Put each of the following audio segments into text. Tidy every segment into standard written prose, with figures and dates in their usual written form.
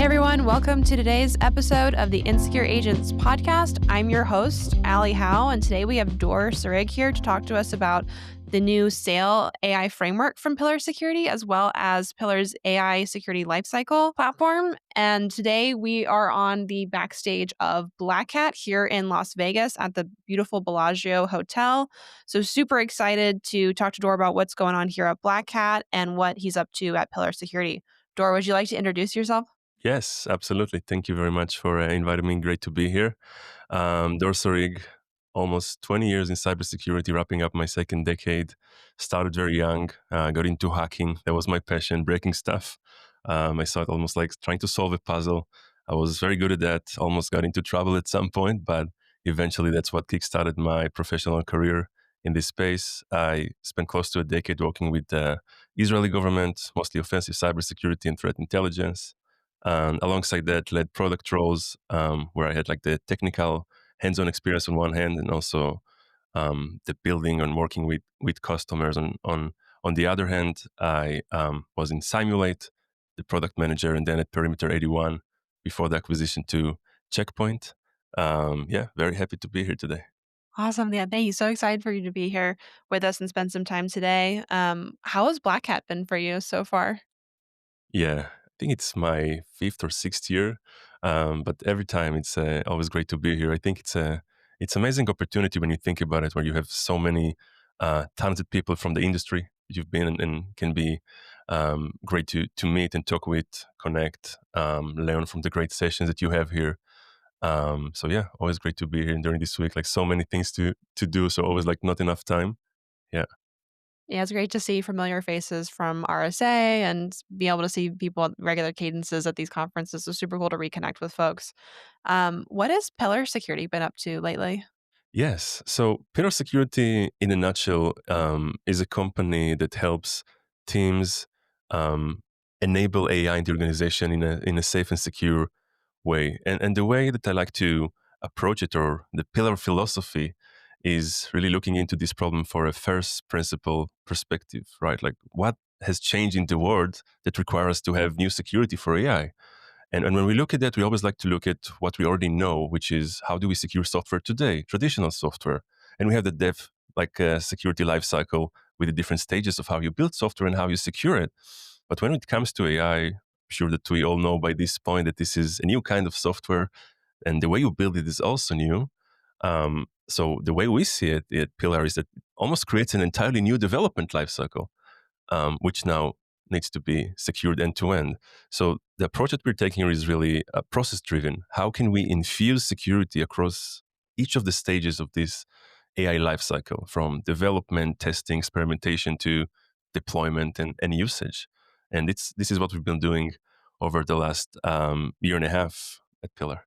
Hey everyone, welcome to today's episode of the Insecure Agents podcast. I'm your host, Allie Howe, and today we have Dor Sarig here to talk to us about the new SAIL AI framework from Pillar Security, as well as Pillar's AI security lifecycle platform. And today we are on the backstage of Black Hat here in Las Vegas at the beautiful Bellagio Hotel. So super excited to talk to Dor about what's going on here at Black Hat and what he's up to at Pillar Security. Dor, would you like to introduce yourself? Yes, absolutely. Thank you very much for inviting me. Great to be here. Dor Sarig, almost 20 years in cybersecurity, wrapping up my second decade. Started very young, got into hacking. That was my passion, breaking stuff. I saw it almost like trying to solve a puzzle. I was very good at that, almost got into trouble at some point, but eventually that's what kickstarted my professional career in this space. I spent close to a decade working with the Israeli government, mostly offensive cybersecurity and threat intelligence. Alongside that, led product roles where I had like the technical hands-on experience on one hand, and also the building and working with customers on the other hand. I was in Simulate, the product manager, and then at Perimeter 81 before the acquisition to Checkpoint. Yeah, very happy to be here today. Awesome. Yeah, thank you. So excited for you to be here with us and spend some time today. How has Black Hat been for you so far? Yeah, I think it's my fifth or sixth year, but every time it's always great to be here. I think it's amazing opportunity when you think about it, where you have so many talented people from the industry you've been and can be great to meet and talk with, connect, learn from the great sessions that you have here. So yeah, always great to be here during this week. Like so many things to do, so always like not enough time. Yeah. Yeah, it's great to see familiar faces from RSA and be able to see people at regular cadences at these conferences. It's super cool to reconnect with folks. What has Pillar Security been up to lately? Yes. So, Pillar Security, in a nutshell, is a company that helps teams um, enable AI in the organization in a safe and secure way. And the way that I like to approach it, or the pillar philosophy, is really looking into this problem for a first principle perspective, right? Like, what has changed in the world that requires us to have new security for AI? And when we look at that, we always like to look at what we already know, which is how do we secure software today, traditional software. And we have the dev, like security lifecycle with the different stages of how you build software and how you secure it. But when it comes to AI, I'm sure that we all know by this point that this is a new kind of software and the way you build it is also new. So the way we see it at Pillar is that it almost creates an entirely new development lifecycle, which now needs to be secured end to end. So the approach that we're taking here is really process driven. How can we infuse security across each of the stages of this AI lifecycle, from development, testing, experimentation to deployment and usage? And this is what we've been doing over the last year and a half at Pillar.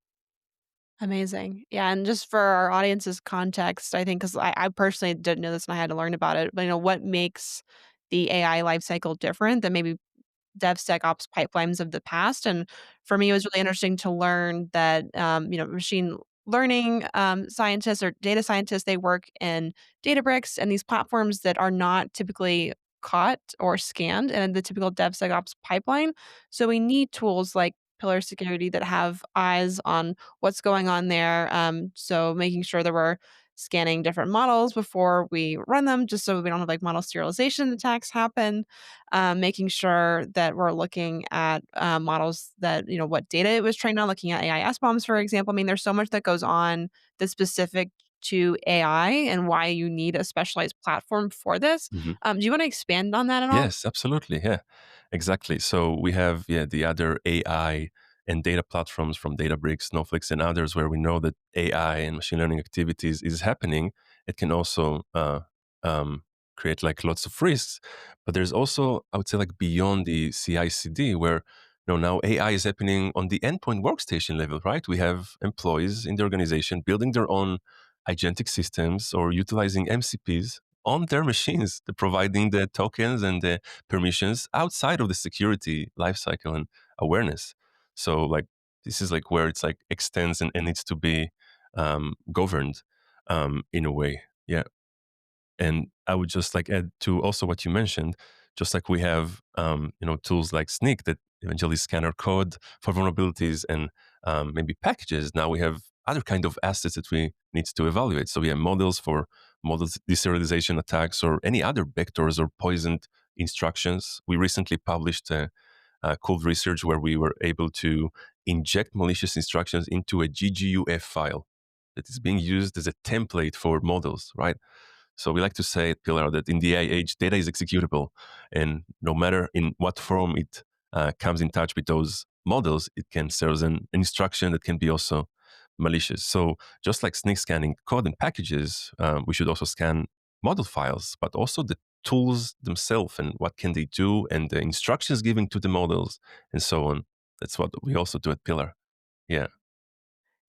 Amazing. Yeah, and just for our audience's context, I think because I personally didn't know this and I had to learn about it, but what makes the AI lifecycle different than maybe DevSecOps pipelines of the past. And for me, it was really interesting to learn that, machine learning scientists or data scientists, they work in Databricks and these platforms that are not typically caught or scanned in the typical DevSecOps pipeline. So we need tools like Pillar Security that have eyes on what's going on there. So making sure that we're scanning different models before we run them, just so we don't have like model serialization attacks happen, making sure that we're looking at models that, what data it was trained on, looking at AI bombs, for example. I mean, there's so much that goes on that's specific to AI and why you need a specialized platform for this. Do you want to expand on that at all? Yes, absolutely. Yeah, exactly. So we have the other AI and data platforms from Databricks, Snowflakes, and others where we know that AI and machine learning activities is happening. It can also create like lots of risks, but there's also, I would say, like beyond the CI/CD, where now AI is happening on the endpoint workstation level, right? We have employees in the organization building their own agentic systems or utilizing MCPs on their machines, providing the tokens and the permissions outside of the security lifecycle and awareness. So like this is like where it's like extends and needs to be governed in a way. Yeah. And I would just like add to also what you mentioned, just like we have tools like Sneak that eventually scan our code for vulnerabilities and maybe packages. Now we have other kind of assets that we need to evaluate. So we have models for model deserialization attacks or any other vectors or poisoned instructions. We recently published cool research where we were able to inject malicious instructions into a GGUF file that is being used as a template for models, right? So we like to say at Pillar that in the AI age, data is executable, and no matter in what form it comes in touch with those models, it can serve as an instruction that can be also malicious. So just like sneak scanning code and packages, we should also scan model files, but also the tools themselves and what can they do and the instructions given to the models and so on. That's what we also do at Pillar. Yeah.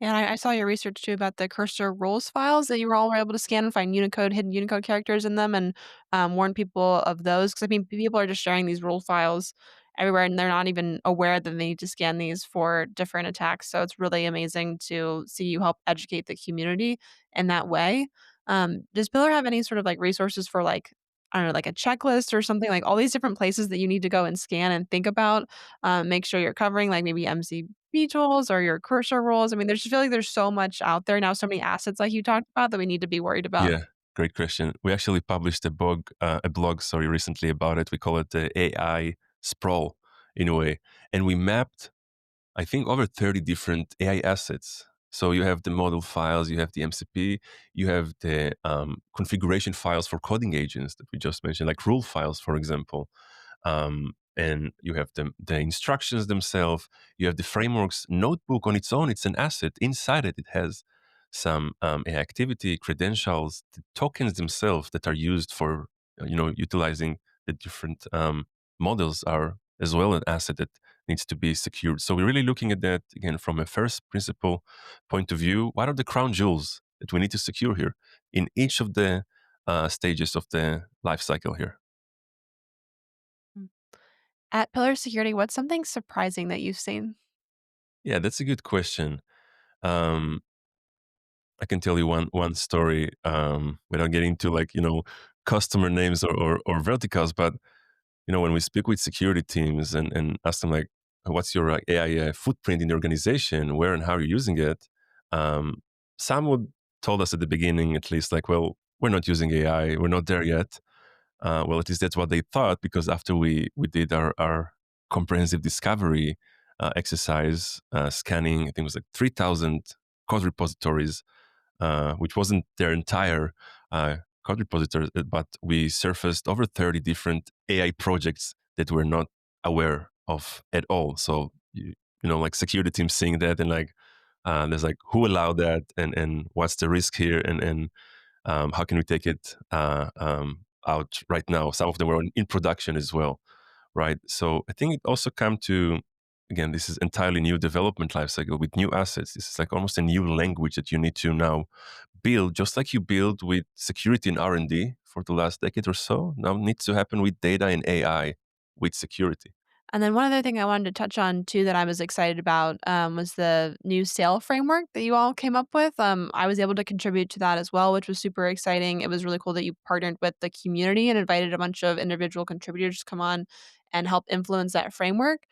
And I saw your research too about the cursor rules files that you were all were able to scan and find Unicode, hidden Unicode characters in them and warn people of those. Because I mean, people are just sharing these rule files everywhere and they're not even aware that they need to scan these for different attacks. So it's really amazing to see you help educate the community in that way. Does Pillar have any sort of like resources for like, I don't know, like a checklist or something like all these different places that you need to go and scan and think about, make sure you're covering like maybe MC tools or your cursor roles? I mean, there's just feel like there's so much out there now, so many assets like you talked about that we need to be worried about. Yeah, great question. We actually published a blog, sorry, recently about it. We call it the AI sprawl in a way, and we mapped, I think, over 30 different AI assets. So you have the model files, you have the MCP, you have the configuration files for coding agents that we just mentioned, like rule files, for example. And you have the instructions themselves. You have the frameworks notebook on its own. It's an asset. Inside it, it has some AI activity credentials, the tokens themselves that are used for utilizing the different models are as well an asset that needs to be secured. So we're really looking at that again from a first principle point of view. What are the crown jewels that we need to secure here in each of the stages of the life cycle here? Mm. At Pillar Security, what's something surprising that you've seen? Yeah, that's a good question. Um, I can tell you one story without getting into like customer names or verticals, but when we speak with security teams and ask them like, what's your AI footprint in the organization, where and how you're using it, um, some would told us at the beginning at least like, well, we're not using AI, we're not there yet. Well, at least that's what they thought because after we did our comprehensive discovery exercise, scanning, I think it was like 3,000 code repositories, which wasn't their entire code repository, but we surfaced over 30 different AI projects that we're not aware of at all. So, like security teams seeing that and like, there's like, who allowed that and what's the risk here and how can we take it out right now? Some of them were in production as well, right? So I think it also come to, again, this is entirely new development lifecycle with new assets. This is like almost a new language that you need to now build, just like you build with security and R&D for the last decade or so. Now needs to happen with data and AI with security. And then one other thing I wanted to touch on too that I was excited about was the new sale framework that you all came up with. I was able to contribute to that as well, which was super exciting. It was really cool that you partnered with the community and invited a bunch of individual contributors to come on and help influence that framework.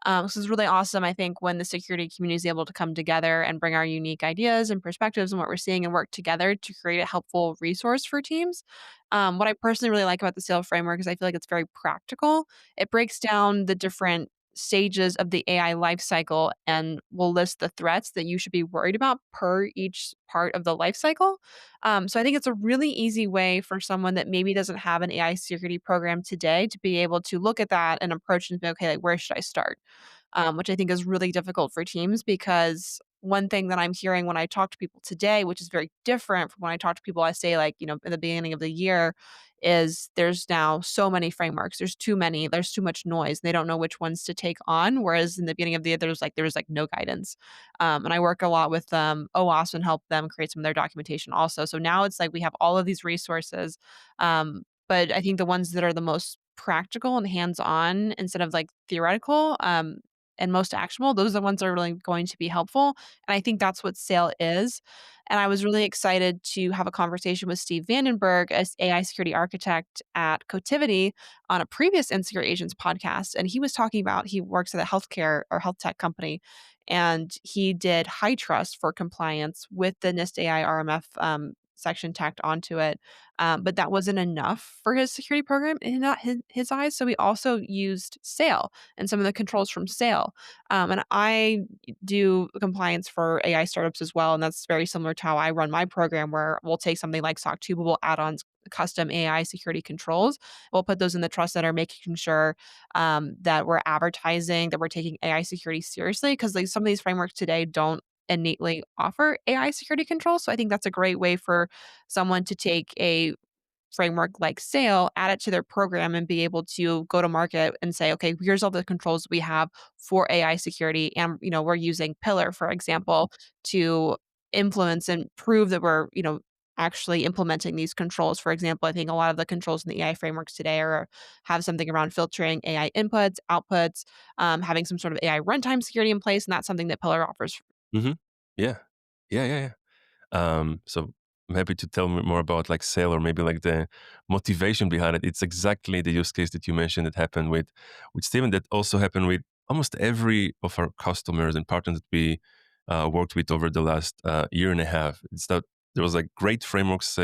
This is really awesome, I think, when the security community is able to come together and bring our unique ideas and perspectives and what we're seeing and work together to create a helpful resource for teams. What I personally really like about the SAIL framework is I feel like it's very practical. It breaks down the different stages of the AI lifecycle and will list the threats that you should be worried about per each part of the lifecycle. So I think it's a really easy way for someone that maybe doesn't have an AI security program today to be able to look at that and approach and be okay, like where should I start? Which I think is really difficult for teams because one thing that I'm hearing when I talk to people today, which is very different from when I talk to people, I say like, in the beginning of the year, is there's now so many frameworks. There's too many. There's too much noise. They don't know which ones to take on. Whereas in the beginning of the year, there was like no guidance. And I work a lot with OWASP and help them create some of their documentation also. So now it's like we have all of these resources. But I think the ones that are the most practical and hands on instead of like theoretical, and most actionable, those are the ones that are really going to be helpful. And I think that's what SAIL is. And I was really excited to have a conversation with Steve Vandenberg, as AI security architect at Cotivity, on a previous Insecure Agents podcast. And he was talking about he works at a healthcare or health tech company, and he did high trust for compliance with the NIST AI RMF section tacked onto it. But that wasn't enough for his security program in not his eyes. So we also used SAIL and some of the controls from SAIL. And I do compliance for AI startups as well. And that's very similar to how I run my program, where we'll take something like SOC 2, but we'll add on custom AI security controls. We'll put those in the trust center, making sure that we're advertising, that we're taking AI security seriously. Because like some of these frameworks today don't innately offer AI security controls. So I think that's a great way for someone to take a framework like SAIL, add it to their program, and be able to go to market and say, okay, here's all the controls we have for AI security. And, we're using Pillar, for example, to influence and prove that we're, actually implementing these controls. For example, I think a lot of the controls in the AI frameworks today have something around filtering AI inputs, outputs, having some sort of AI runtime security in place, and that's something that Pillar offers. Hmm. Yeah. Yeah. Yeah. Yeah. So I'm happy to tell me more about like sale or maybe like the motivation behind it. It's exactly the use case that you mentioned that happened with Steven. That also happened with almost every of our customers and partners that we worked with over the last year and a half. It's that there was like great frameworks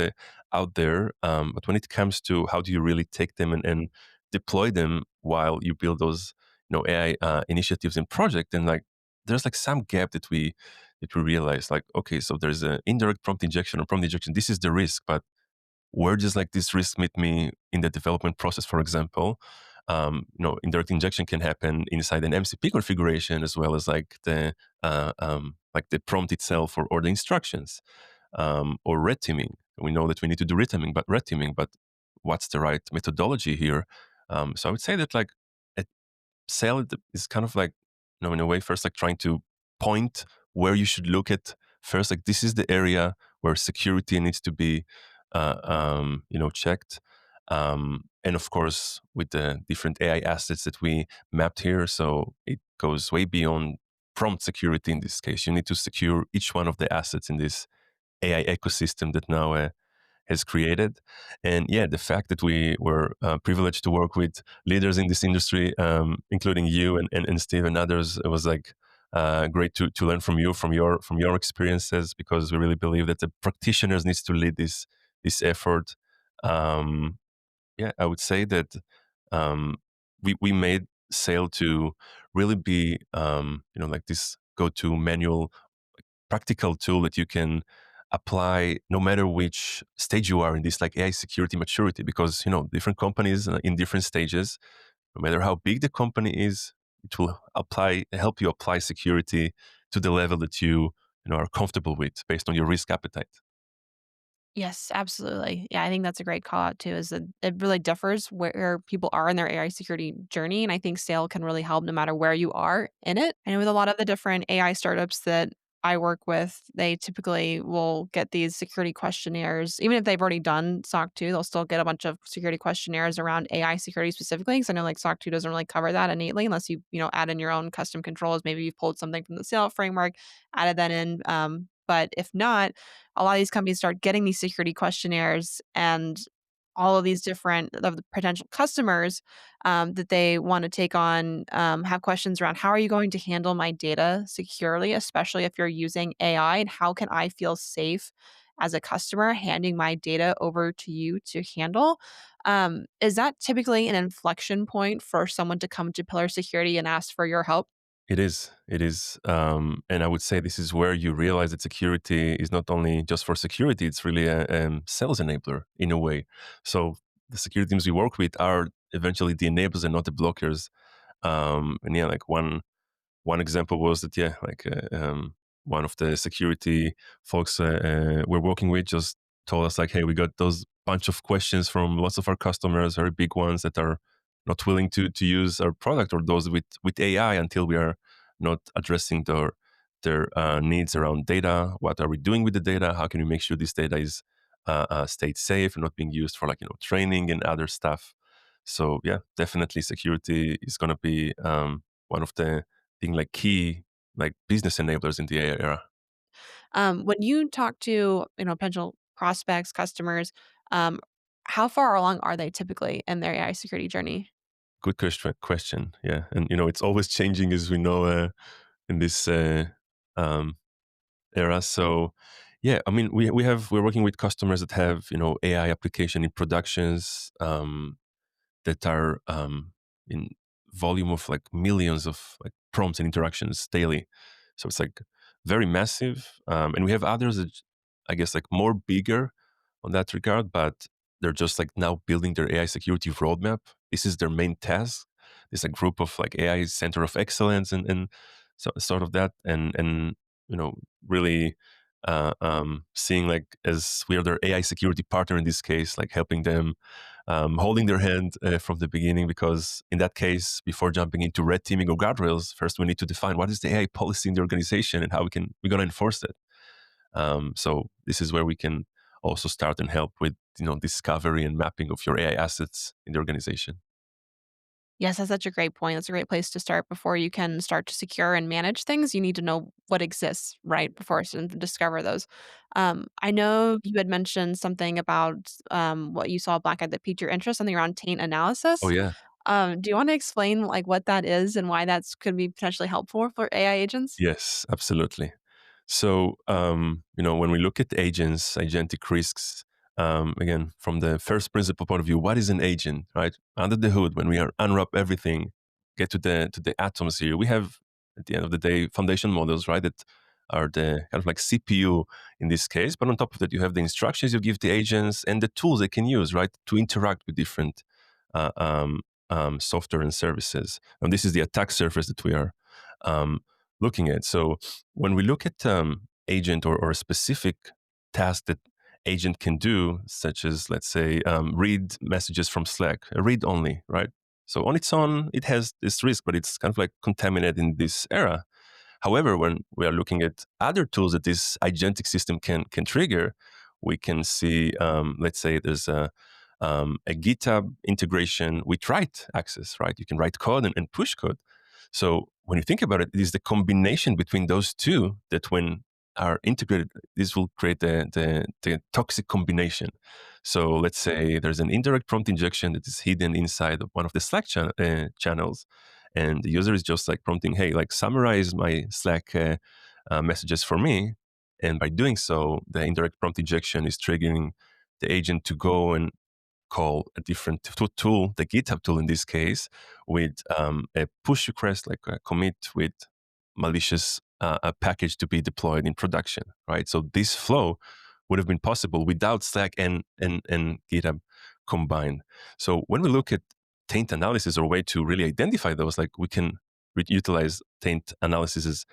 out there, but when it comes to how do you really take them and deploy them while you build those AI initiatives and project, and like there's like some gap that we realize like, okay, so there's an indirect prompt injection or prompt injection. This is the risk, but where does like this risk meet me in the development process, for example? Indirect injection can happen inside an MCP configuration as well as like the prompt itself or the instructions, or red teaming. We know that we need to do red teaming, but what's the right methodology here? So I would say that like sale is kind of like, in a way, first like trying to point where you should look at first. Like this is the area where security needs to be, checked. And of course, with the different AI assets that we mapped here, so it goes way beyond prompt security. In this case, you need to secure each one of the assets in this AI ecosystem that now has created. And yeah, the fact that we were privileged to work with leaders in this industry, including you and Steve and others, it was like great to learn from you, from your experiences, because we really believe that the practitioners needs to lead this effort. Um, yeah, I would say that we made Sail to really be like this go-to manual practical tool that you can apply no matter which stage you are in this like AI security maturity, because different companies in different stages, no matter how big the company is, it will help you apply security to the level that you are comfortable with based on your risk appetite. Yes, absolutely. Yeah, I think that's a great call out too, is that it really differs where people are in their AI security journey. And I think SAIL can really help no matter where you are in it. And with a lot of the different AI startups that I work with, they typically will get these security questionnaires. Even if they've already done SOC 2, they'll still get a bunch of security questionnaires around AI security specifically. Because I know like SOC 2 doesn't really cover that innately unless you add in your own custom controls. Maybe you've pulled something from the SAIL framework, added that in. But if not, a lot of these companies start getting these security questionnaires, and all of these different of the potential customers that they want to take on have questions around how are you going to handle my data securely, especially if you're using AI, and how can I feel safe as a customer handing my data over to you to handle. Is that typically an inflection point for someone to come to Pillar Security and ask for your help? It is. It is. And I would say this is where you realize that security is not only just for security, it's really a sales enabler in a way. So the security teams we work with are eventually the enablers and not the blockers. And yeah, like one example was that, yeah, like one of the security folks we're working with just told us like, hey, we got those bunch of questions from lots of our customers, very big ones that are not willing to use our product, or those with AI, until we are not addressing their needs around data. What are we doing with the data? How can we make sure this data is stayed safe and not being used for like training and other stuff? So yeah, definitely security is going to be one of the being like key like business enablers in the AI era. When you talk to, potential prospects, customers, um, how far along are they typically in their AI security journey? Good question. Yeah, and it's always changing, as we know, in this um, era. So yeah, I mean, we're working with customers that have AI application in productions. That are in volume of like millions of like prompts and interactions daily. So it's like very massive. And we have others that I guess like more bigger on that regard, but they're just like now building their AI security roadmap. This is their main task. It's a group of like AI center of excellence and so sort of that and you know really seeing like as we are their AI security partner in this case, like helping them holding their hand from the beginning, because in that case, before jumping into red teaming or guardrails, first we need to define what is the AI policy in the organization and how we're going to enforce it. So this is where we can also start and help with discovery and mapping of your AI assets in the organization. Yes, that's such a great point. That's a great place to start before you can start to secure and manage things. You need to know what exists, right, before to discover those. I know you had mentioned something about what you saw Black Hat that piqued your interest, something around taint Oh analysis. yeah. Do you want to explain like what that is and why that's could be potentially helpful for AI agents? Yes, absolutely. So, when we look at agents, agentic risks, again, from the first principle point of view, what is an agent, right? Under the hood, when we unwrap everything, get to the atoms here, we have, at the end of the day, foundation models, right? That are the kind of like CPU in this case. But on top of that, you have the instructions you give the agents and the tools they can use, right, to interact with different uh, um, software and services. And this is the attack surface that we are um, looking at. So when we look at agent or a specific task that agent can do, such as let's say read messages from Slack, read only, right? So on its own, it has this risk, but it's kind of like contaminated in this era. However, when we are looking at other tools that this agentic system can trigger, we can see, let's say, there's a GitHub integration with write access, right? You can write code and push code. So when you think about it, it is the combination between those two that, when are integrated, this will create the toxic combination. So let's say there's an indirect prompt injection that is hidden inside of one of the Slack channels, and the user is just like prompting, "Hey, like summarize my Slack messages for me." And by doing so, the indirect prompt injection is triggering the agent to go and call a different tool, the GitHub tool in this case, with a push request, like a commit with malicious a package to be deployed in production, right? So this flow would have been possible without Slack and GitHub combined. So when we look at taint analysis or a way to really identify those, like we can utilize taint analysis as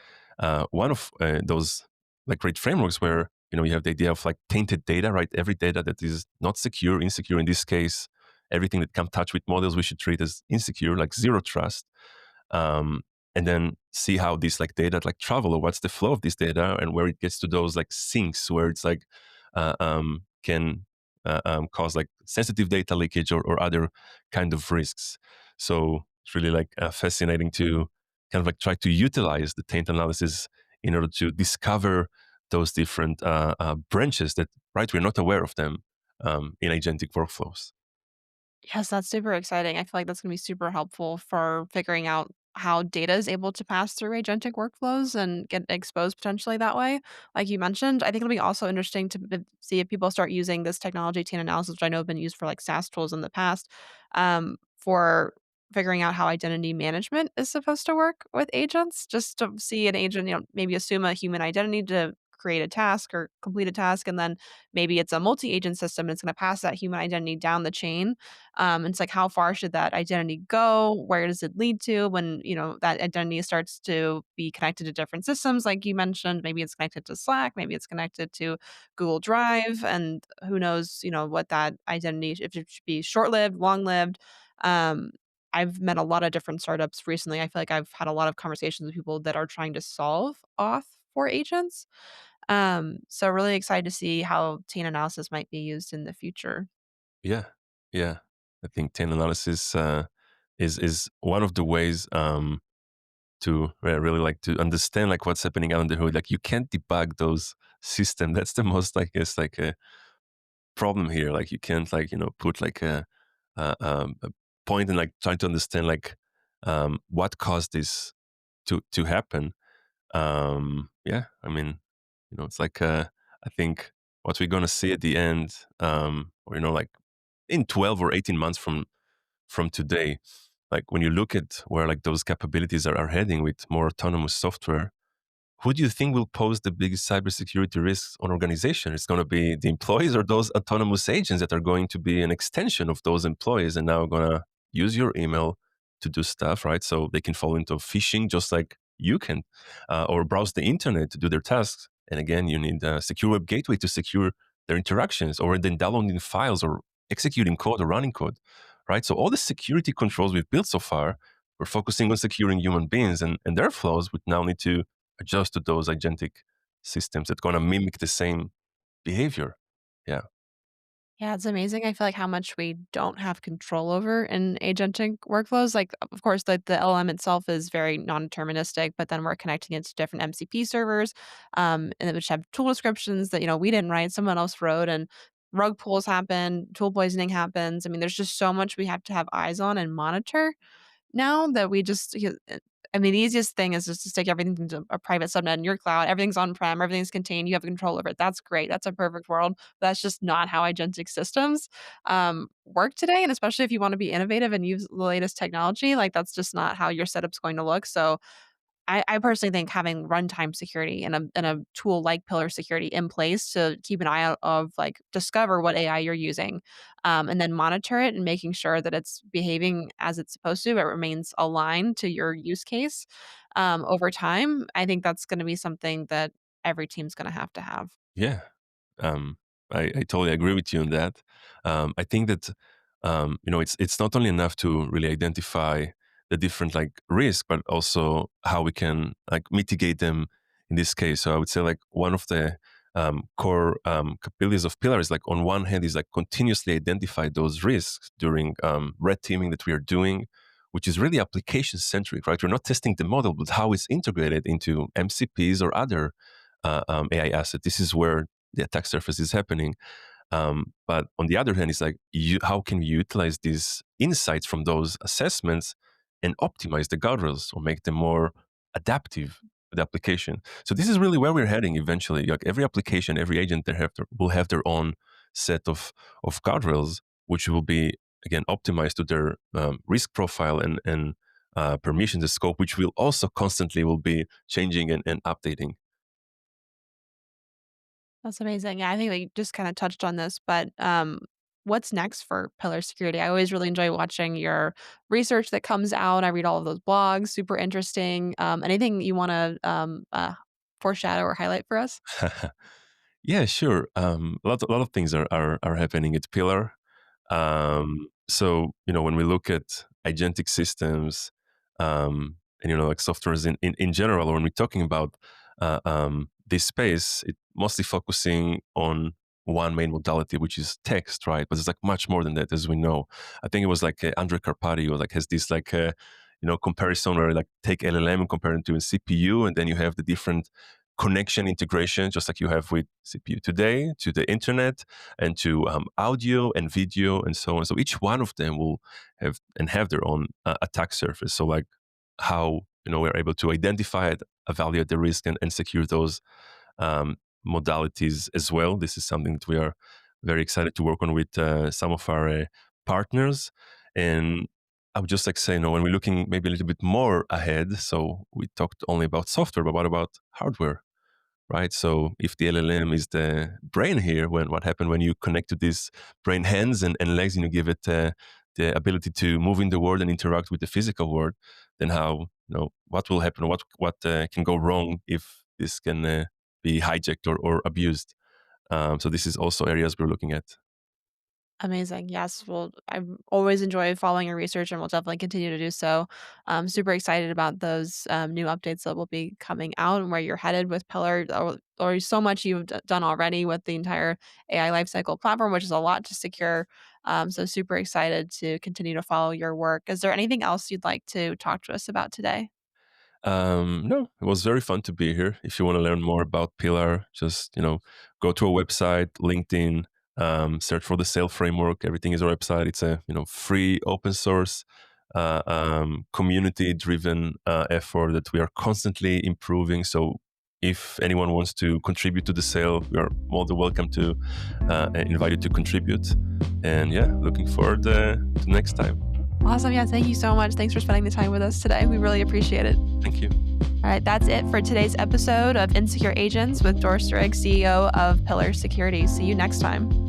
one of those like great frameworks where you have the idea of like tainted data, right? Every data that is not secure, insecure in this case, everything that can touch with models we should treat as insecure, like zero trust. Um, and then see how these like data like travel, or what's the flow of this data, and where it gets to those like sinks where it's like can cause like sensitive data leakage or other kind of risks. So it's really like fascinating to kind of like try to utilize the taint analysis in order to discover those different branches that, right, we're not aware of them in agentic workflows. Yes, that's super exciting. I feel like that's gonna be super helpful for figuring out how data is able to pass through agentic workflows and get exposed potentially that way. Like you mentioned, I think it'll be also interesting to see if people start using this technology, chain analysis, which I know have been used for like SaaS tools in the past, for figuring out how identity management is supposed to work with agents. Just to see an agent, maybe assume a human identity to create a task or complete a task, and then maybe it's a multi-agent system and it's going to pass that human identity down the chain. It's like, how far should that identity go? Where does it lead to when, that identity starts to be connected to different systems? Like you mentioned, maybe it's connected to Slack, maybe it's connected to Google Drive, and who knows, what that identity, if it should be short lived, long lived. Um, I've met a lot of different startups recently. I feel like I've had a lot of conversations with people that are trying to solve auth for agents. So really excited to see how taint analysis might be used in the future. Yeah, yeah. I think taint analysis is one of the ways to really like to understand like what's happening under the hood. Like you can't debug those systems. That's the most, I guess, like a problem here. Like you can't like put like a point and like trying to understand like what caused this to happen. Yeah, I mean, it's like I think what we're gonna see at the end, or like in 12 or 18 months from today, like when you look at where like those capabilities are heading with more autonomous software, who do you think will pose the biggest cybersecurity risks on organization? It's going to be the employees or those autonomous agents that are going to be an extension of those employees and now going to use your email to do stuff, right? So they can fall into phishing just like you can, or browse the internet to do their tasks. And again, you need a secure web gateway to secure their interactions, or then downloading files or executing code or running code, right? So all the security controls we've built so far, we're focusing on securing human beings and their flows, which now need to adjust to those agentic systems that's going to mimic the same behavior. Yeah. Yeah, it's amazing. I feel like how much we don't have control over in agentic workflows. Like, of course, the LM itself is very non-deterministic, but then we're connecting it to different MCP servers, and which have tool descriptions that we didn't write, someone else wrote, and rug pulls happen, tool poisoning happens. I mean, there's just so much we have to have eyes on and monitor now that we just I mean, the easiest thing is just to stick everything into a private subnet in your cloud. Everything's on-prem, everything's contained, you have control over it. That's great. That's a perfect world. That's just not how agentic systems, work today, and especially if you wanna be innovative and use the latest technology, like, that's just not how your setup's going to look. So I personally think having runtime security and a tool like Pillar Security in place to keep an eye out of, like, discover what AI you're using, and then monitor it and making sure that it's behaving as it's supposed to, it remains aligned to your use case, over time. I think that's gonna be something that every team's gonna have to have. Yeah. Um, I totally agree with you on that. I think that it's not only enough to really identify the different like risk, but also how we can like mitigate them in this case. So I would say like one of the core capabilities of Pillar is like on one hand is like continuously identify those risks during red teaming that we are doing, which is really application centric, right? We're not testing the model, but how it's integrated into MCPs or other AI asset. This is where the attack surface is happening. But on the other hand, it's like, how can we utilize these insights from those assessments and optimize the guardrails or make them more adaptive to the application? So this is really where we're heading eventually. Like every application, every agent, will have their own set of guardrails, which will be again optimized to their risk profile and permissions and scope, which will also constantly will be changing and updating. That's amazing. Yeah, I think we just kinda touched on this, but, what's next for Pillar Security? I always really enjoy watching your research that comes out. I read all of those blogs, super interesting. Anything you wanna, foreshadow or highlight for us? Yeah, sure. A lot of things are happening at Pillar. So when we look at agentic systems, and like softwares in general, or when we're talking about this space, it mostly focusing on one main modality, which is text, right? But it's like much more than that, as we know. I think it was like Andre Karpati who like has this like comparison where like take LLM and compare it to a CPU, and then you have the different connection integration, just like you have with CPU today, to the internet and to audio and video and so on. So each one of them will have their own attack surface. So like how we're able to identify it, evaluate the risk, and secure those um, modalities as well. This is something that we are very excited to work on with some of our partners. And I would just like say, when we're looking maybe a little bit more ahead, so we talked only about software, but what about hardware? Right. So if the LLM is the brain here, what happened when you connect to these brain hands and legs and you give it the ability to move in the world and interact with the physical world, then how what will happen? What can go wrong if this can be hijacked or abused? So this is also areas we're looking at. Amazing. Yes. Well, I always enjoy following your research and will definitely continue to do so. I'm super excited about those new updates that will be coming out and where you're headed with Pillar, or so much you've done already with the entire AI lifecycle platform, which is a lot to secure. So, super excited to continue to follow your work. Is there anything else you'd like to talk to us about today? No, it was very fun to be here. If you want to learn more about Pillar, just go to our website, LinkedIn, search for the Sail framework. Everything is our website. It's a free, open source, community-driven effort that we are constantly improving. So if anyone wants to contribute to the Sail, we are more than welcome to invite you to contribute. And yeah, looking forward to next time. Awesome. Yeah. Thank you so much. Thanks for spending the time with us today. We really appreciate it. Thank you. All right. That's it for today's episode of Insecure Agents with Dor Sarig, CEO of Pillar Security. See you next time.